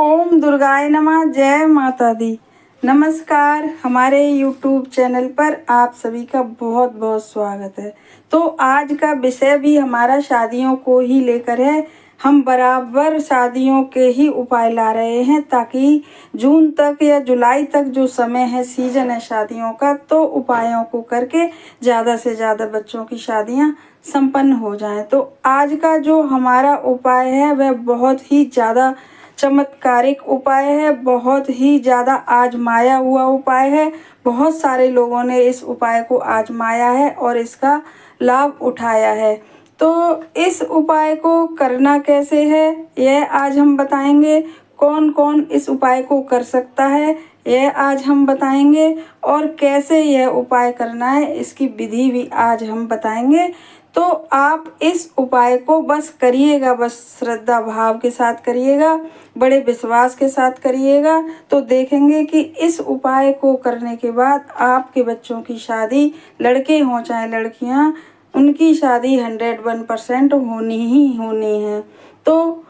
ओम दुर्गाय नमः। जय माता दी। नमस्कार, हमारे YouTube चैनल पर आप सभी का बहुत बहुत स्वागत है। तो आज का विषय भी हमारा शादियों को ही लेकर है। हम बराबर शादियों के ही उपाय ला रहे हैं ताकि जून तक या जुलाई तक जो समय है, सीजन है शादियों का, तो उपायों को करके ज़्यादा से ज़्यादा बच्चों की शादियां संपन्न हो जाएं। तो आज का जो हमारा उपाय है वह बहुत ही ज़्यादा चमत्कारिक उपाय है, बहुत ही ज़्यादा आजमाया हुआ उपाय है। बहुत सारे लोगों ने इस उपाय को आजमाया है और इसका लाभ उठाया है। तो इस उपाय को करना कैसे है यह आज हम बताएंगे। कौन कौन इस उपाय को कर सकता है यह आज हम बताएंगे, और कैसे यह उपाय करना है इसकी विधि भी आज हम बताएंगे। तो आप इस उपाय को बस करिएगा, बस श्रद्धा भाव के साथ करिएगा, बड़े विश्वास के साथ करिएगा। तो देखेंगे कि इस उपाय को करने के बाद आपके बच्चों की शादी, लड़के हों चाहे लड़कियां, उनकी शादी 101% होनी ही होनी है। तो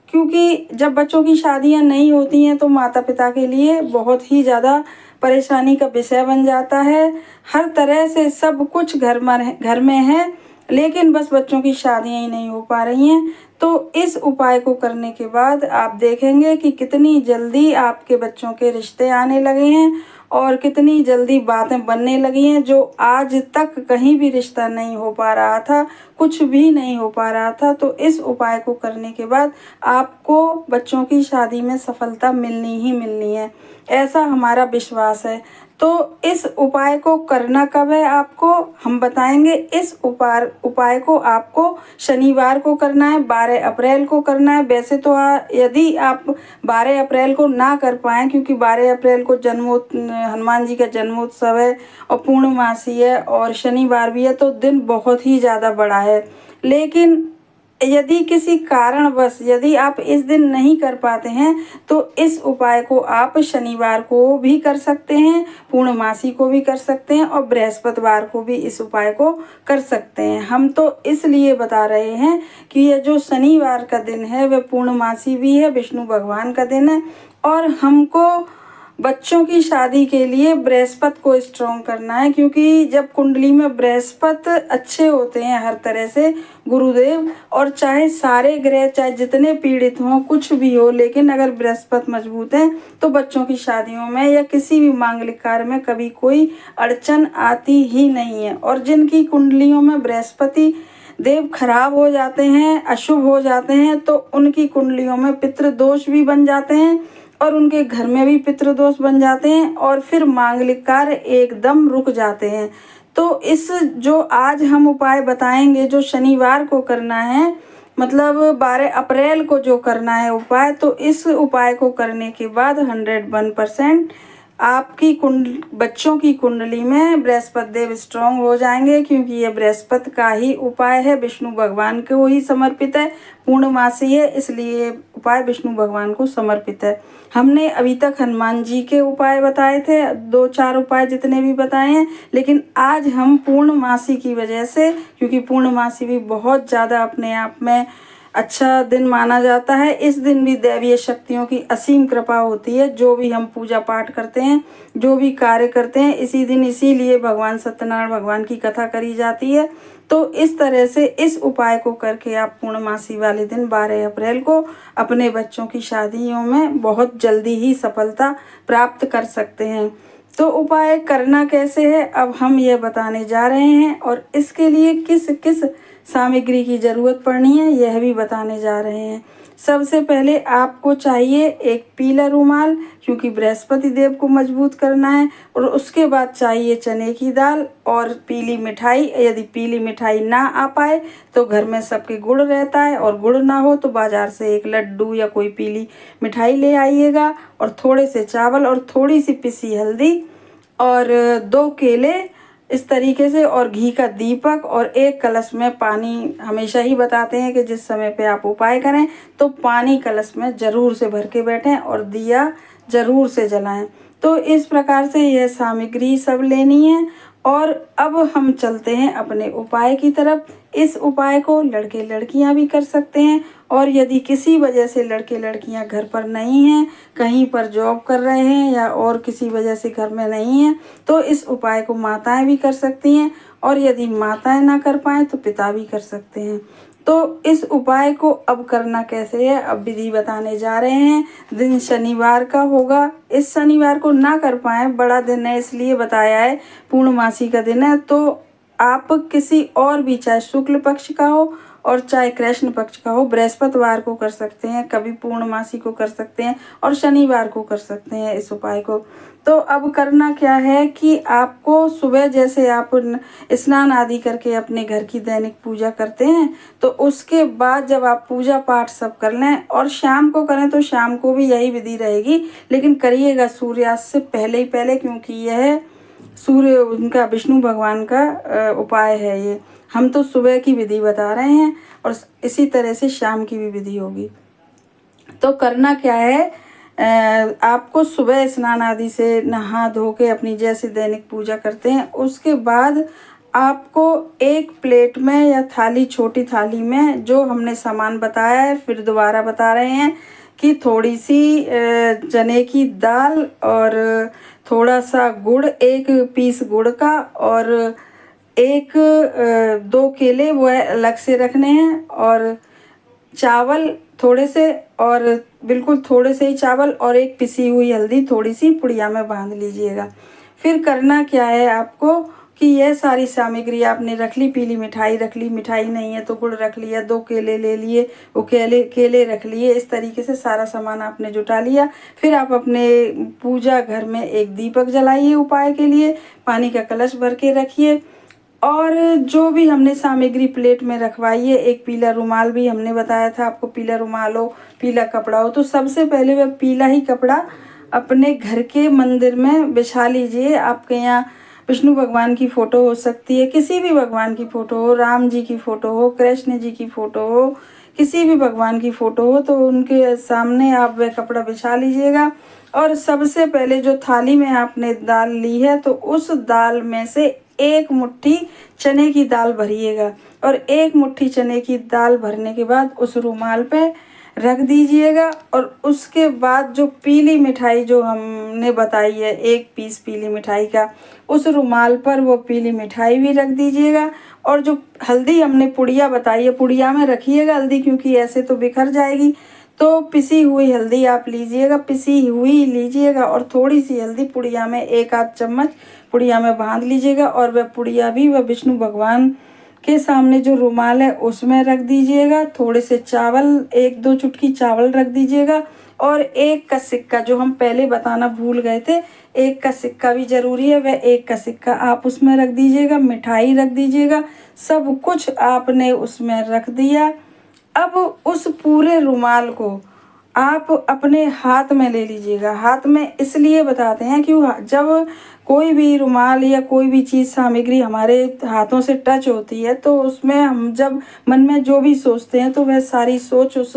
क्योंकि जब बच्चों की शादियां नहीं होती हैं तो माता पिता के लिए बहुत ही ज़्यादा परेशानी का विषय बन जाता है। हर तरह से सब कुछ घर में है, लेकिन बस बच्चों की शादियां ही नहीं हो पा रही हैं। तो इस उपाय को करने के बाद आप देखेंगे कि कितनी जल्दी आपके बच्चों के रिश्ते आने लगे हैं और कितनी जल्दी बातें बनने लगी हैं। जो आज तक कहीं भी रिश्ता नहीं हो पा रहा था, कुछ भी नहीं हो पा रहा था, तो इस उपाय को करने के बाद आपको बच्चों की शादी में सफलता मिलनी ही मिलनी है, ऐसा हमारा विश्वास है। तो इस उपाय को करना कब है आपको हम बताएंगे। इस उपाय को आपको शनिवार को करना है, 12 अप्रैल को करना है। वैसे तो यदि आप 12 अप्रैल को ना कर पाएँ, क्योंकि 12 अप्रैल को हनुमान जी का जन्मोत्सव है और पूर्णमासी है और शनिवार भी है, तो दिन बहुत ही ज़्यादा बड़ा है। लेकिन यदि किसी कारणवश यदि आप इस दिन नहीं कर पाते हैं तो इस उपाय को आप शनिवार को भी कर सकते हैं, पूर्णमासी को भी कर सकते हैं और बृहस्पतिवार को भी इस उपाय को कर सकते हैं। हम तो इसलिए बता रहे हैं कि यह जो शनिवार का दिन है वह पूर्णमासी भी है, विष्णु भगवान का दिन है, और हमको बच्चों की शादी के लिए बृहस्पति को स्ट्रॉन्ग करना है। क्योंकि जब कुंडली में बृहस्पति अच्छे होते हैं हर तरह से, गुरुदेव, और चाहे सारे ग्रह चाहे जितने पीड़ित हों, कुछ भी हो, लेकिन अगर बृहस्पति मजबूत है तो बच्चों की शादियों में या किसी भी मांगलिक कार्य में कभी कोई अड़चन आती ही नहीं है। और जिनकी कुंडलियों में बृहस्पति देव खराब हो जाते हैं, अशुभ हो जाते हैं, तो उनकी कुंडलियों में पितृदोष भी बन जाते हैं और उनके घर में भी पितृदोष बन जाते हैं और फिर मांगलिक कार्य एकदम रुक जाते हैं। तो इस जो आज हम उपाय बताएंगे, जो शनिवार को करना है, मतलब 12 अप्रैल को जो करना है उपाय, तो इस उपाय को करने के बाद 101% आपकी बच्चों की कुंडली में बृहस्पति देव स्ट्रांग हो जाएंगे। क्योंकि ये बृहस्पति का ही उपाय है, विष्णु भगवान को ही समर्पित है, पूर्णमासी है, इसलिए उपाय विष्णु भगवान को समर्पित है। हमने अभी तक हनुमान जी के उपाय बताए थे, 2-4 उपाय जितने भी बताए हैं, लेकिन आज हम पूर्णमासी की वजह से, क्योंकि पूर्णमासी भी बहुत ज़्यादा अपने आप में अच्छा दिन माना जाता है, इस दिन भी दैवीय शक्तियों की असीम कृपा होती है। जो भी हम पूजा पाठ करते हैं, जो भी कार्य करते हैं, इसी दिन इसीलिए भगवान सत्यनारायण भगवान की कथा करी जाती है। तो इस तरह से इस उपाय को करके आप पूर्णमासी वाले दिन 12 अप्रैल को अपने बच्चों की शादियों में बहुत जल्दी ही सफलता प्राप्त कर सकते हैं। तो उपाय करना कैसे है अब हम ये बताने जा रहे हैं, और इसके लिए किस किस सामग्री की ज़रूरत पड़नी है यह भी बताने जा रहे हैं। सबसे पहले आपको चाहिए एक पीला रुमाल, क्योंकि बृहस्पति देव को मजबूत करना है, और उसके बाद चाहिए चने की दाल और पीली मिठाई। यदि पीली मिठाई ना आ पाए तो घर में सबके गुड़ रहता है, और गुड़ ना हो तो बाज़ार से एक लड्डू या कोई पीली मिठाई ले आइएगा, और थोड़े से चावल और थोड़ी सी पिसी हल्दी और 2 केले इस तरीके से, और घी का दीपक और एक कलश में पानी। हमेशा ही बताते हैं कि जिस समय पे आप उपाय करें तो पानी कलश में ज़रूर से भर के बैठें और दिया ज़रूर से जलाएं। तो इस प्रकार से यह सामग्री सब लेनी है, और अब हम चलते हैं अपने उपाय की तरफ। इस उपाय को लड़के लड़कियां भी कर सकते हैं, और यदि किसी वजह से लड़के लड़कियां घर पर नहीं हैं, कहीं पर जॉब कर रहे हैं या और किसी वजह से घर में नहीं हैं, तो इस उपाय को माताएं भी कर सकती हैं, और यदि माताएं ना कर पाएँ तो पिता भी कर सकते हैं। तो इस उपाय को अब करना कैसे है, अब विधि बताने जा रहे हैं। दिन शनिवार का होगा। इस शनिवार को ना कर पाए, बड़ा दिन है इसलिए बताया है, पूर्णमासी का दिन है, तो आप किसी और भी, चाहे शुक्ल पक्ष का हो और चाहे कृष्ण पक्ष का हो, बृहस्पतिवार को कर सकते हैं, कभी पूर्णमासी को कर सकते हैं और शनिवार को कर सकते हैं इस उपाय को। तो अब करना क्या है कि आपको सुबह जैसे आप स्नान आदि करके अपने घर की दैनिक पूजा करते हैं, तो उसके बाद जब आप पूजा पाठ सब कर लें, और शाम को करें तो शाम को भी यही विधि रहेगी, लेकिन करिएगा सूर्यास्त से पहले ही पहले, क्योंकि यह सूर्य उनका विष्णु भगवान का उपाय है। ये हम तो सुबह की विधि बता रहे हैं, और इसी तरह से शाम की भी विधि होगी। तो करना क्या है, आपको सुबह स्नान आदि से नहा धो के अपनी जैसे दैनिक पूजा करते हैं, उसके बाद आपको एक प्लेट में या थाली, छोटी थाली में, जो हमने सामान बताया है फिर दोबारा बता रहे हैं, कि थोड़ी सी चने की दाल और थोड़ा सा गुड़, 1 पीस गुड़ का, और 2 केले वो अलग से रखने हैं, और चावल थोड़े से, और बिल्कुल थोड़े से ही चावल, और एक पिसी हुई हल्दी थोड़ी सी पुड़िया में बांध लीजिएगा। फिर करना क्या है आपको कि यह सारी सामग्री आपने रख ली। पीली मिठाई रख ली, मिठाई नहीं है तो गुड़ रख लिया, 2 केले ले लिए, वो केले रख लिए। इस तरीके से सारा सामान आपने जुटा लिया। फिर आप अपने पूजा घर में एक दीपक जलाइए उपाय के लिए, पानी का कलश भर के रखिए, और जो भी हमने सामग्री प्लेट में रखवाई है, एक पीला रुमाल भी हमने बताया था आपको, पीला रुमाल हो, पीला कपड़ा हो, तो सबसे पहले वह पीला ही कपड़ा अपने घर के मंदिर में बिछा लीजिए। आपके यहाँ विष्णु भगवान की फ़ोटो हो सकती है, किसी भी भगवान की फ़ोटो हो, राम जी की फ़ोटो हो, कृष्ण जी की फ़ोटो हो, किसी भी भगवान की फ़ोटो हो, तो उनके सामने आप वह कपड़ा बिछा लीजिएगा। और सबसे पहले जो थाली में आपने दाल ली है, तो उस दाल में से 1 मुट्ठी चने की दाल भरिएगा, और 1 मुट्ठी चने की दाल भरने के बाद उस रुमाल पे रख दीजिएगा। और उसके बाद जो पीली मिठाई जो हमने बताई है, 1 पीस पीली मिठाई का, उस रुमाल पर वो पीली मिठाई भी रख दीजिएगा। और जो हल्दी हमने पुड़िया बताई है, पुड़िया में रखिएगा हल्दी, क्योंकि ऐसे तो बिखर जाएगी। तो पिसी हुई हल्दी आप लीजिएगा, पिसी हुई लीजिएगा, और थोड़ी सी हल्दी पुड़िया में 1 आध चम्मच पुड़िया में बांध लीजिएगा, और वह पुड़िया भी वह विष्णु भगवान के सामने जो रुमाल है उसमें रख दीजिएगा। थोड़े से चावल, 1-2 चुटकी चावल रख दीजिएगा, और 1 का सिक्का, जो हम पहले बताना भूल गए थे, 1 का सिक्का भी ज़रूरी है, वह 1 का सिक्का आप उसमें रख दीजिएगा। मिठाई रख दीजिएगा, सब कुछ आपने उसमें रख दिया। अब उस पूरे रुमाल को आप अपने हाथ में ले लीजिएगा। हाथ में इसलिए बताते हैं कि जब कोई भी रुमाल या कोई भी चीज़ सामग्री हमारे हाथों से टच होती है, तो उसमें हम जब मन में जो भी सोचते हैं, तो वह सारी सोच उस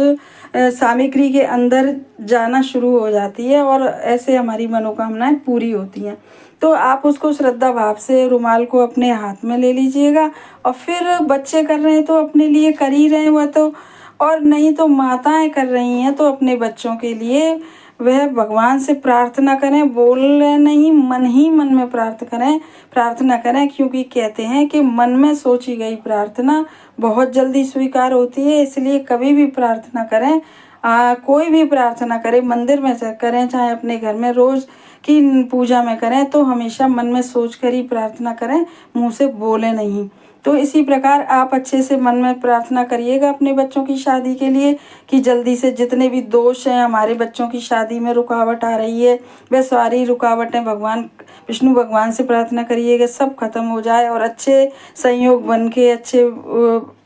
सामग्री के अंदर जाना शुरू हो जाती है, और ऐसे हमारी मनोकामनाएं पूरी होती हैं। तो आप उसको श्रद्धा भाव से रुमाल को अपने हाथ में ले लीजिएगा। और फिर बच्चे कर रहे हैं तो अपने लिए कर ही रहे हैं वह तो, और नहीं तो माताएं कर रही हैं तो अपने बच्चों के लिए वह भगवान से प्रार्थना करें, बोले नहीं, मन ही मन में प्रार्थना करें, क्योंकि कहते हैं कि मन में सोची गई प्रार्थना बहुत जल्दी स्वीकार होती है। इसलिए कभी भी प्रार्थना करें, कोई भी प्रार्थना करें, मंदिर में से करें चाहे अपने घर में रोज़ की पूजा में करें, तो हमेशा मन में सोच कर ही प्रार्थना करें, मुँह से बोले नहीं। तो इसी प्रकार आप अच्छे से मन में प्रार्थना करिएगा अपने बच्चों की शादी के लिए, कि जल्दी से जितने भी दोष हैं हमारे बच्चों की शादी में, रुकावट आ रही है, वह सारी रुकावटें भगवान विष्णु भगवान से प्रार्थना करिएगा सब खत्म हो जाए, और अच्छे संयोग बन के अच्छे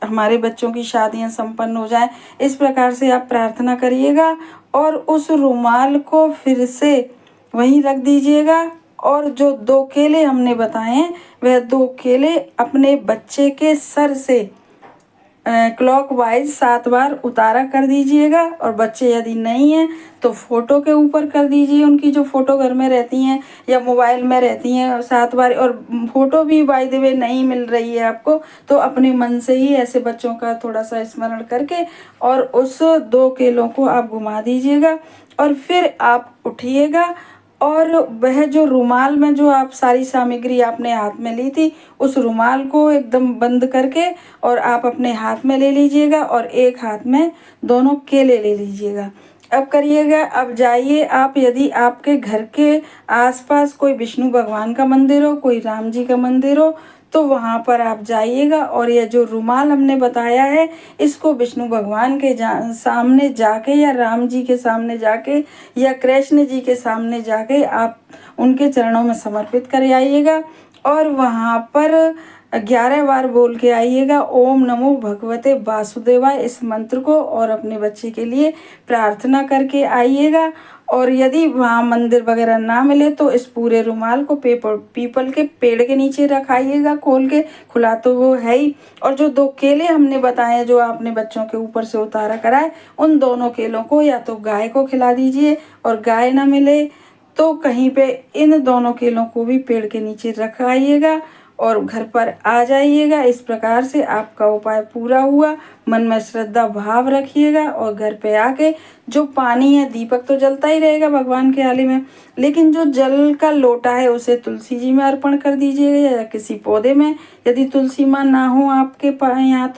हमारे बच्चों की शादियां संपन्न हो जाए। इस प्रकार से आप प्रार्थना करिएगा, और उस रुमाल को फिर से वहीं रख दीजिएगा। और जो 2 केले हमने बताए हैं, वह 2 केले अपने बच्चे के सर से क्लॉकवाइज 7 बार उतारा कर दीजिएगा। और बच्चे यदि नहीं हैं तो फ़ोटो के ऊपर कर दीजिए, उनकी जो फ़ोटो घर में रहती हैं या मोबाइल में रहती हैं, और 7 बार। और फ़ोटो भी बाय द वे नहीं मिल रही है आपको तो अपने मन से ही ऐसे बच्चों का थोड़ा सा स्मरण करके और उस 2 केलों को आप घुमा दीजिएगा। और फिर आप उठिएगा और वह जो रुमाल में जो आप सारी सामग्री आपने हाथ में ली थी, उस रुमाल को एकदम बंद करके और आप अपने हाथ में ले लीजिएगा और एक हाथ में दोनों केले ले लीजिएगा। अब करिएगा, अब जाइए आप, यदि आपके घर के आसपास कोई विष्णु भगवान का मंदिर हो, कोई राम जी का मंदिर हो, तो वहाँ पर आप जाइएगा और यह जो रुमाल हमने बताया है इसको विष्णु भगवान के सामने जाके या राम जी के सामने जाके या कृष्ण जी के सामने जाके आप उनके चरणों में समर्पित कर आइएगा। और वहाँ पर 11 बार बोल के आइएगा ओम नमो भगवते वासुदेवाय, इस मंत्र को, और अपने बच्चे के लिए प्रार्थना करके आइएगा। और यदि वहाँ मंदिर वगैरह ना मिले तो इस पूरे रुमाल को पीपल के पेड़ के नीचे रखाइएगा खोल के, खुला तो वो है ही। और जो 2 केले हमने बताए जो आपने बच्चों के ऊपर से उतारा कराए, उन दोनों केलों को या तो गाय को खिला दीजिए, और गाय ना मिले तो कहीं पे इन दोनों केलों को भी पेड़ के नीचे रखाइएगा और घर पर आ जाइएगा। इस प्रकार से आपका उपाय पूरा हुआ। मन में श्रद्धा भाव रखिएगा और घर पे आके जो पानी है, दीपक तो जलता ही रहेगा भगवान के आले में, लेकिन जो जल का लोटा है उसे तुलसी जी में अर्पण कर दीजिएगा या किसी पौधे में, यदि तुलसी माँ ना हो आपके यहाँ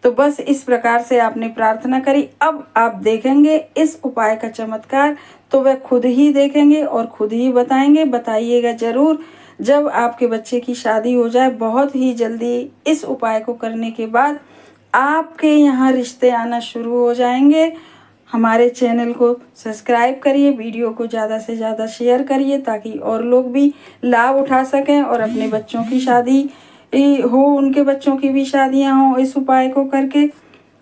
तो बस इस प्रकार से आपने प्रार्थना करी। अब आप देखेंगे इस उपाय का चमत्कार, तो वह खुद ही देखेंगे और खुद ही बताएंगे। बताइएगा ज़रूर जब आपके बच्चे की शादी हो जाए। बहुत ही जल्दी इस उपाय को करने के बाद आपके यहाँ रिश्ते आना शुरू हो जाएंगे। हमारे चैनल को सब्सक्राइब करिए, वीडियो को ज़्यादा से ज़्यादा शेयर करिए ताकि और लोग भी लाभ उठा सकें और अपने बच्चों की शादी हो, उनके बच्चों की भी शादियाँ हों इस उपाय को करके।